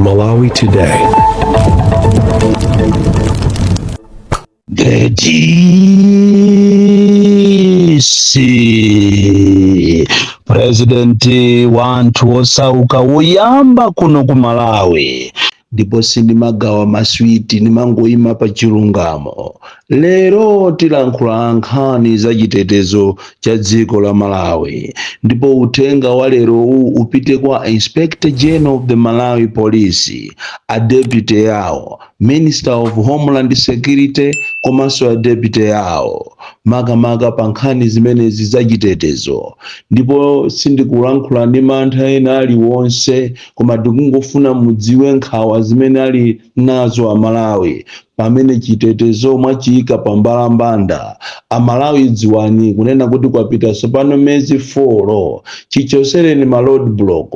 Malawi Today. The DC Presidenti wanthu osauka woyamba kuno ku Malawi ndipo sindimagawa maswiti nimangoyima pa chilungamo. Lero tilankhula nkhani za chitetezo cha dziko la Malawi, ndipo uthenga wa lero upite kwa Inspector General of the Malawi Police, a deputy yawo, Minister of Homeland Security komanso a deputy yawo, makamaka pa nkhani zimenezi za chitetezo. Ndipo sindikulankhula ndi mantha ena aliwonse, koma tikungofuna mudziwe nkhawa zimene ali nazo Amalawi pamene chitetezo mwachiyika pa mbalambanda. Amalawi dziwani kunena kuti kwapita tsopano mezi 4 chichosereni ma roadblock,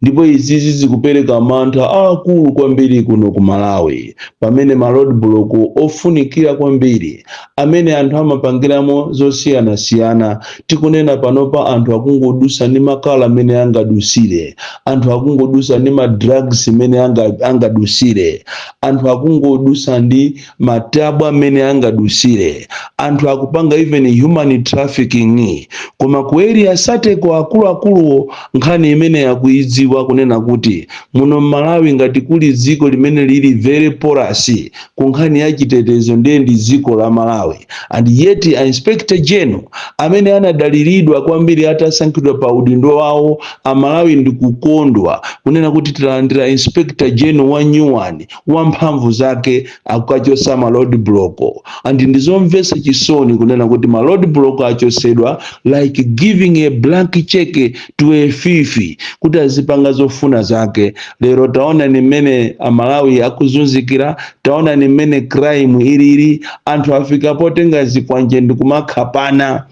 ndipo izizi zikupereka mantha akulu kwambiri kuno ku Malawi, pamene ma roadblock ofunikira kwambiri amene anthu amapangiramo zosiyanasiyana. Tikunena panopa anthu akungodusa ndi makala amene angadusire, anthu akungodusa ndi ma drugs amene angadusire, anthu akungodusa ndi matabu amene angadusire, anthu akupanga even human trafficking. Koma ku area sateko akuluakulu nkhani imene yakuidziwa kunena kuti muno Malawi ngati kuli dziko limene lili very porous ku nkhani ya chitetezo ndiye ndi dziko la Malawi. And yet a Inspector General amene anadaliridwa kwambiri atasankhidwa pa udindo wawo Amalawi ndikukondwa kunena kuti tilandira Inspector General wa nyuwani wa mphamvu zake akukachosa ma roadblock. And ndizomvesa chisoni kunena kuti ma roadblock achosedwa like giving a blank check to a fifi kuti azipanga zofuna zake. Lero taona ni mmene Amalawi akuzunzikira, taona ni mmene crime ilili, anthu afika potenga zikwanje ndikumakhapana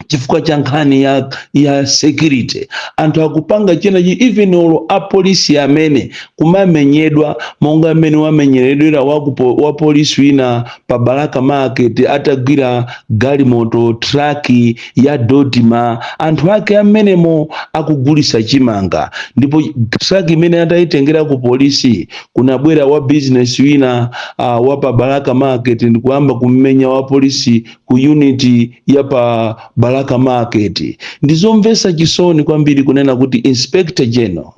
chifukwa cha nkhani ya security. Anthu akupanga china even olo a polisi amene kumamenyedwa monga amene wamenyeredwera wa polisi wina pa Balaka Market atagwira galimoto truck ya Dodima, anthu ake amenemo akugulisa chimanga, ndipo truck imene ataitengera ku polisi kunabwera wa business wina wa pa Balaka Market ndikuyamba kumenya wa polisi ku unit ya pa Balaka Market. Ndizomvesa chisoni kwambiri kunena kuti Inspector General,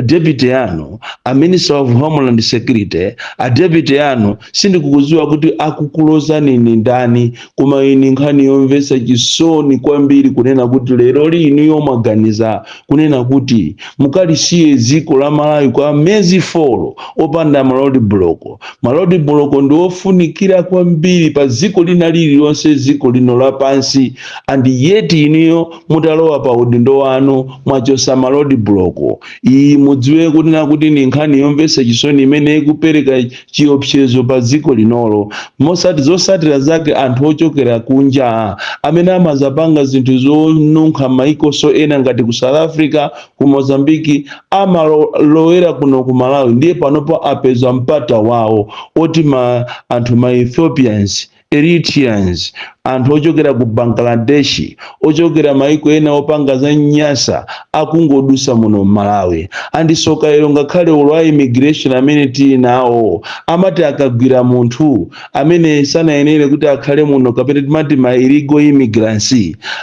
deputy yanu, a Minister of Homeland Security, a deputy yanu sindikukuziwa kuti akukuloza nini ndani, koma ini nkhani yomvesa chisoni kwambiri kunena kuti lero lino yomaganiza kunena kuti mukalisiye dziko la Malawi kwa mezi 4 opanda ma roadblock. Ma roadblock ndiofunikira kwambiri pa dziko lina lililonse, dziko lino lapansi. And yet iniyo mutalowa pa udindo wanu mwachosa ma roadblock. Iyi mudziwe kunena kuti ni nkhani yomvesa chisoni imene ikupereka chiopsezo pa dziko linolo. Mosati zosatira zake anthu ochokera kunja amene amazapanga zinthu zonunkha maiko so ena ngati ku South Africa, ku Mozambique, amalowera kuno ku Malawi, ndiye panopo apeza mpata wawo oti anthu ma Ethiopians, Eritreans, anthu ochokera ku Bangladesh, ochokera maiko ena opanga za nyasa akungodusa muno Malawi. Andisoka lero ngakhale olwa immigration amene tili nawo amati akagwira munthu amene sanayenere kuti akhale muno kapena timati ma illegal immigrants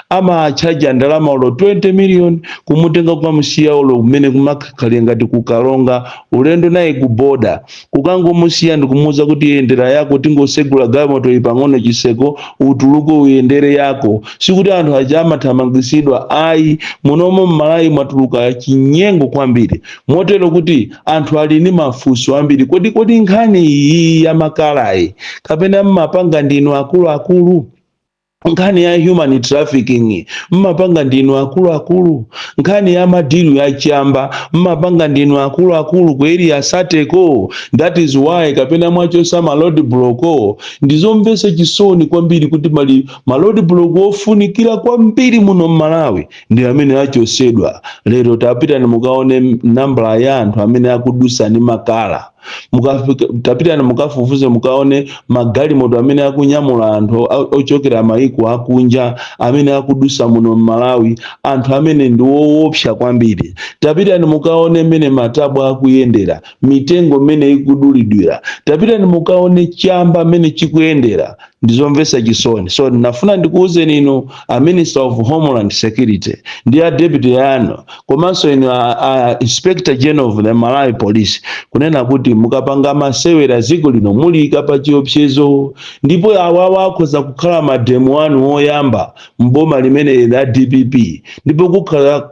amachaja ndalama olo 20 million kumutenga kwa msiya olo kumene kumakhale ngati kukalonga ulendo naye ku border, kukangomusiya ndikumuza kuti yendera yako tingosegula galimoto ipang'ono chiseko utuluko uyendere yako. Sikuti anthu aja amathamangisidwa, ayi munomo Malawi mwatuluka chinyengo kwambiri motero kuti anthu ali ni mafunso ambiri. Kodi nkhani iyi ya makalayi kapena mmapanga ndinu akuluakulu? Nkhani ya human trafficking mmapanga ndinu akuluakulu? Nkhani ya madilu ya chamba mmapanga ndinu akuluakulu ku area sateko? That is why kapena mwachosa ma roadblock. Ndizomvesa chisoni kwambiri kuti ma roadblock ofunikira kwambiri muno Malawi ndi amene achosedwa. Lero tapita ni mukaone nambala ya anthu amene akudusa ni makala tapitani mukafufuze mukaone magalimoto amene akunyamula anthu ochokera mayiko akunja amene akudusa muno Malawi, anthu amene ndi woopsa kwambiri. Tapitani mukaone mmene matabu akuyendera, mitengo mmene ikudulidwira. Tapitani mukaone chamba mmene chikuyendera, ndizomvetsa chisoni. So ndinafuna ndikuwuzeni inu a Minister of Homeland Security ndi a deputy yanu komanso inu a Inspector General of the Malawi Police kunena kuti mukapanga masewera dziko lino mulika pa chiopsezo, ndipo awawa akhoza kukhala mademu wanu woyamba mboma limene la DPP, ndipo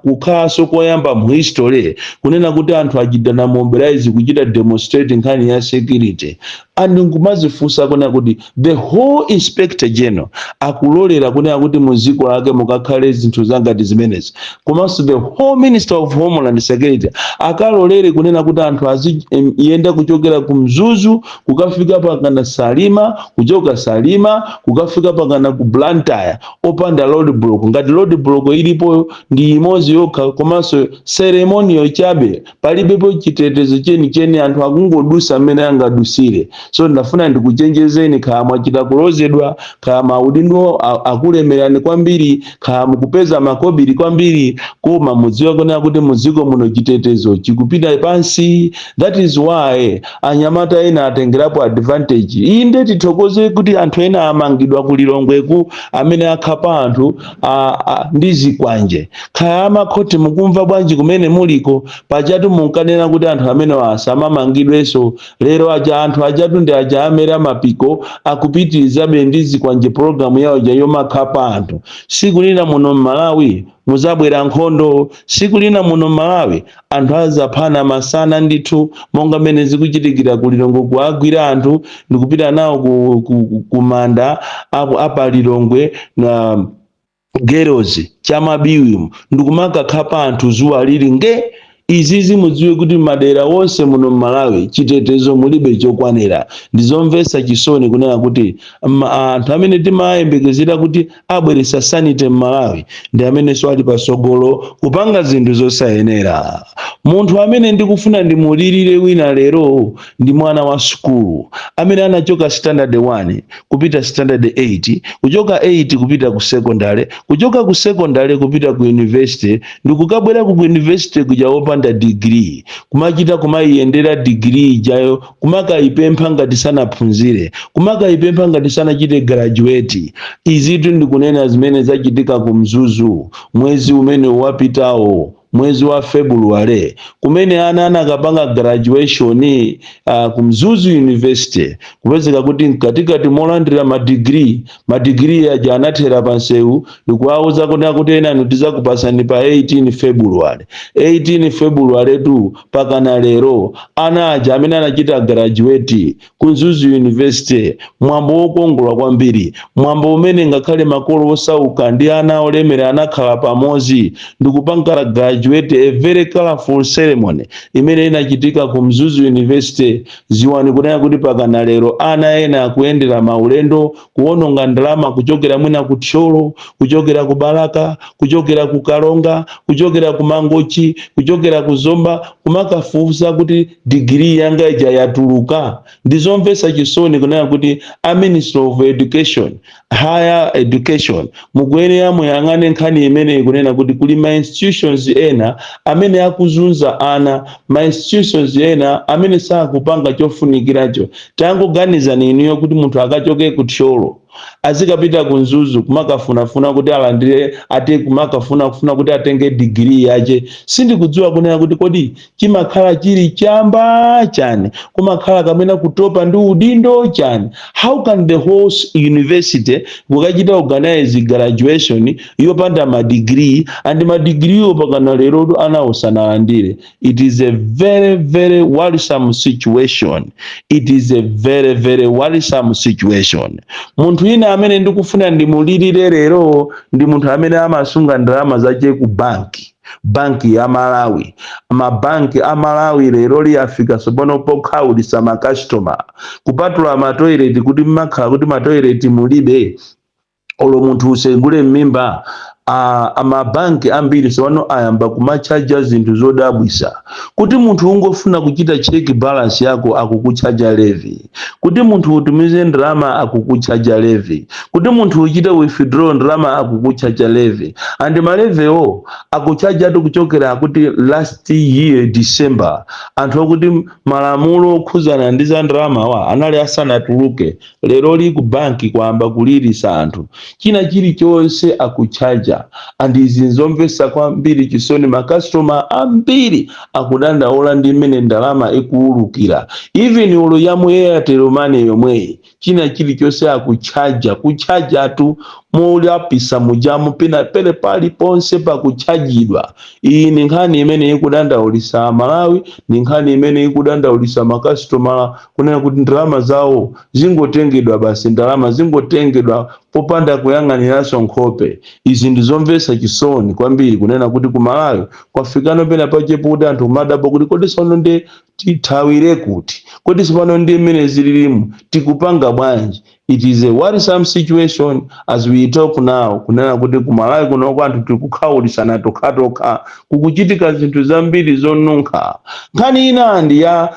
kukhalanso koyamba mu history kunena kuti anthu achidana mobilize kuchita demonstrate nkhani ya security. And ngumazifunsa kuna kuti the whole Inspector General akulolera kunena kuti muziko lake mukakhale zinthu zangati zimenezi, komanso the whole Minister of Homeland Security akalolere kunena kuti anthu aziyenda kuchokera ku Mzuzu kukafika pakana Salima, kuchoka Salima kukafika pakana ku Blantyre opanda road block. Ngati road block ilipo ndi imodzi yokha, komanso ceremonial chabe palibepo chitetezo cheni anthu akungodusa amene angadusire. So ndafuna ndikuchenjezeni kaya mwachita kulozedwa, kaya maudindo akulemerani kwambiri, kaya mukupeza makobiri kwambiri, koma mudziwe kunena kuti muziko muno chitetezo chikupita pansi. That is why anyamata ena atengerapo advantage. Inde tithokoze kuti anthu ena amangidwa kulilongweku amene akhapa anthu ndi zikwanje. Kaya amakhoti mukumva bwanji kumene muliko pachatu munkanena kuti anthu amene asamamangidwenso. Lero anthu ajatu ndi aja amera mapiko akupitiriza ndi zikwanje programu yawo yomakhapa anthu. Siku lina muno Malawi muzabwera nkhondo, siku lina muno Malawi anthu azaphana masana ndithu monga mmene zikuchitikira kulilongwe kuagwira anthu ndikupita nawo kumanda apa Lilongwe na Girls chamabiwi ndikumakakhapa anthu zuwa lili nge. Izizi mudziwe kuti madera wonse muno Malawi chitetezo mulibe chokwanira. Ndizomvetsa chisoni kunena kuti anthu amene timayembekezera kuti abweresa sanite Malawi ndi amene ali pasogolo kupanga zinthu zosayenera. Munthu amene ndikufuna ndimulirire wina lero ndi mwana wa sukulu amene anachoka standard 1 kupita standard 8, kuchoka 8 kupita ku secondary, kuchoka ku secondary kupita ku university, ndikukabwera ku university kuja opanda degree, kumachita kumayendera degree ijayo kumakayipempha ngati sanaphunzire, kumakayipempha ngati sanachite graduate. Izitu ndikunena zimene zachitika ku Mzuzu mwezi umene wapitawo, mwezi wa February, kumene ana akapanga graduation ku Mzuzu University, kupezeka kuti katikati molandira madegree aja anathera pansewu, ndikuwauza kuti ena ndizakupasani pa 18 February. 18 February tu pakana lero ana aja amene anachita graduate ku Mzuzu University, mwambo wokongola kwambiri, mwambo umene ngakhale makolo osauka ndi ana olemera anakhala pamodzi ndikupanga graduate, a very colorful ceremony imene inachitika ku Mzuzu University. Ziwani kunena kuti pakana lero ana ena akuyendera maulendo kuononga ndalama kuchokera mwina ku Tcholo, kuchokera ku Balaka, kuchokera ku Kalonga, kuchokera ku Mangochi, kuchokera ku Zomba, kumakafufuza kuti degree yanga ija yatuluka. Ndizomvetsa chisoni kunena kuti a Minister of Education, Higher Education, mukuyenera muyang'ane nkhani imene kunena kuti kuli ma institutions ena amene akuzunza ana, ma institutions ena amene sakupanga chofunikiracho. Tangoganizani inuyo kuti munthu akachoke ku Tcholo azikapita ku Mzuzu kumakafunafuna kuti alandire kumakafuna kuti atenge degree yache. Sindikudziwa kunena kuti kodi chimakhala chili chamba chani, kumakhala kamena kutopa ndi udindo chani. How can the whole university kukachita organize graduation yopanda ma degree and ma degree opakana lero ana osanalandire? It is a very very worrisome situation. It is a very very worrisome situation. Munthu ina amene ndikufuna ndimulirire lero ndi munthu amene amasunga ndalama zache ku banki ya Malawi. Mabanki a Malawi lero liyafika sobono pokhaulisa makastoma kupatula matoilet kuti mmakhala kuti matoilet mulibe olo munthu usegule mimba. Amabanki ambiri sono ayamba kumachaja zinthu zodabwisa kuti munthu ungofuna kuchita check balance yako akukuchaja levy, kuti munthu utumize ndalama akukuchaja levy, kuti munthu uchite withdraw ndalama akukuchaja levy, and malevewo akuchaja atu kuchokera kuti last year December anthu akuti malamulo okhuzana ndi za ndalamawa anali asanatuluke, lero li ku banki kwamba kulilisa anthu china chilichonse akuchaja, and izi nzomvetsa kwambiri chisoni. Makastoma ambiri akudandaula ndi mmene ndalama ikuwulukira, even ulo ya mu Airtel Money yomweyi china chilichonse akuchaja tu mulapisa mujamu pele pali ponse pakuchajidwa. Iyi ni nkhani imene ikudandaulisa Malawi, ni nkhani imene ikudandaulisa makastoma kunena kuti ndalama zawo zingotengedwa, basi ndalama zingotengedwa popanda kuyang'aniranso nkhope. Izi ndizomvetsa chisoni kwambiri kunena kuti ku Malawi kwafikano pena pachepo kuti anthu madapo kuti kodi sono ndi tithawire kuti, kodi sipano ndi mmene zililimu tikupanga bwanji. It is a worrisome situation as we talk now, kunena kuti ku Malawi kunoko anthu tikukhaulitsana tokha kukuchitika zinthu zambiri zonunkha. Nkhani ina ndi ya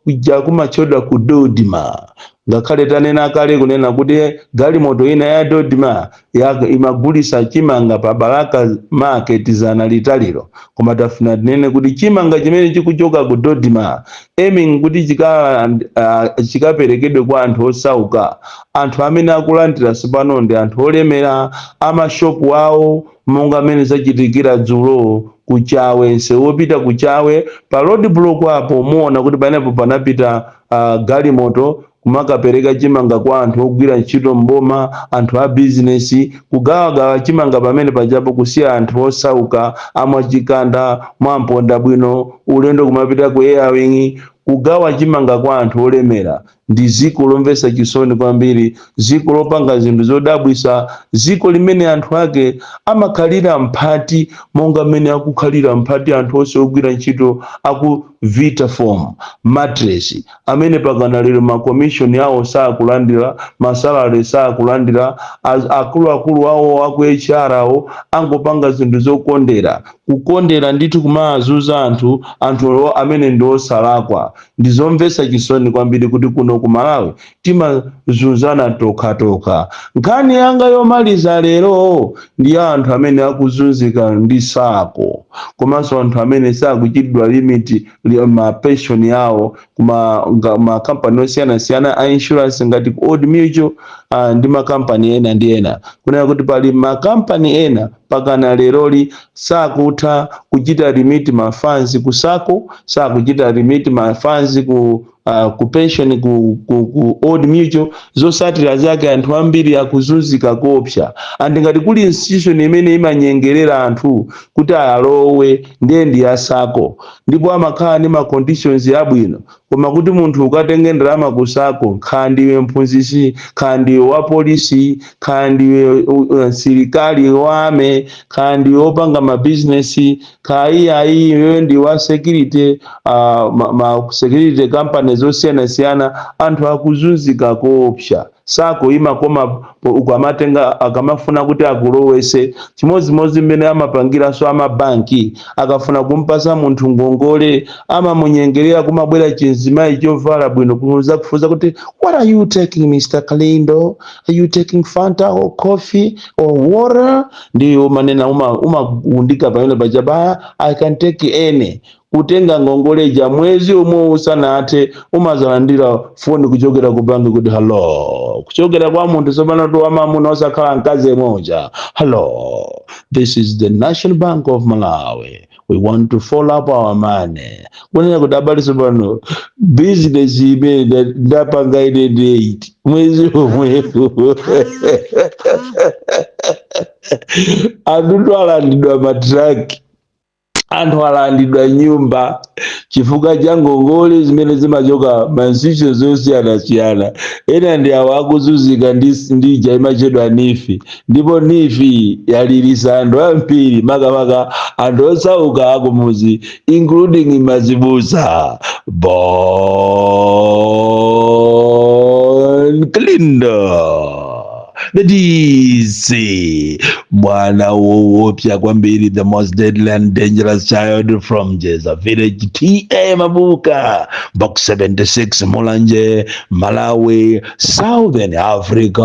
kuja kumachodwa ku Dodima, ngakhale tanena kale kunena kuti galimoto ina ya Dodima imagulisa chimanga pa Baraka Market zana litaliro, koma tafuna tinene kuti chimanga chimene chikuchoka ku Dodima aiming kuti chikaperekedwe kwa anthu osauka, anthu amene akulandira sipano ndi anthu olemera, amashopu awo monga amene zachitikira dzulo kuchawe, nsewopita kuchawe pa road block apo muona kuti panepo panapita galimoto kumakapereka chimanga kwa anthu ogwira ntchito mboma, anthu a business, kugawagawa chimanga pamene pajapo kusiya anthu osauka amwachikanda mwamponda bwino ulendo kumapita ku Airwing, kugawa chimanga kwa anthu olemera. Ndi ziko lomvetsa chisoni kwambiri, ziko lopanga zinthu zodabwisa, ziko limene anthu ake amakhalira mphati monga mmene akukhalira mphati anthu onse ogwira ntchito aku Vitafoam mattress, amene pakana lero makommission yawo sakulandira, masalary sakulandira, akuluakulu awo aku HR awo angopanga zinthu zokondera, kukondera ndithu kumazuza anthu amene ndi osalakwa. Ndizomvetsa chisoni kwambiri kuti kuno ku Malawi timazunzana tokha. Nkhani yanga yomaliza lero ndi anthu amene akuzunzika ndi sako, komanso anthu amene sakuchitidwa limit ma pension yawo kuma company osiyana a insurance ngati Old Mutual ndi makampani ena ndi ena. Kunena kuti pali makampani ena pakana leroli sakutha kuchita limit mafanzi ku sako, sakuchita limit mafanzi ku pension ku Old Mutual, zosatira zake anthu ambiri akuzunzika kopsa. Andi ngati kuli institution imene imanyengerera anthu kuti alowe ndi ya sako, ndipo amakhala ndi ma conditions abwino, koma kuti munthu ukatenge ndalama ku sako, khandiwe mphunzitsi, khandiwe wa polisi, khandiwe sirikali wame, khandiwe opanga ma business, ayi wewe ndi wa security, ma security company zosiyana, anthu akuzunzika kopsa. Sako imakoma ukamatenga akamafuna kuti akulowese chimozimozi mmene amapangira so amabanki, akafuna kumpasa munthu ngongole amamunyengerera kumabwera chinzimayi chovala bwino kuza kufuza kuti what are you taking Mr. Kalindo, are you taking Fanta or coffee or water, ndiyo manena umagundika pamene pajaba I can take any. Kutenga ngongoleja mwezi umwe usanathe umazalandira phone kuchokera ku banki kuti hello, kuchokera kwa munthu sopano to amamuna osakhala mkazi moja. Hello, this is the National Bank of Malawi, we want to follow up our money. Kunena kuti abali sopano business imene ndapanga ine date mwezi umwe anthu alandidwa matraki, anthu alandidwa nyumba chifukwa cha ngongole zimene zimachoka mansicho zosiyana. Ena ndi awo akuzunzika ndi imachedwa nifi, ndipo nifi yalilisa anthu ambiri makamaka anthu osauka akumuzi including mazibusa. Bon Kalindo, the DC mwana woopsa kwambiri, the most deadly and dangerous child from Jeza Village, TA Mabuka, box 76, Mulanje, Malawi, Southern Africa.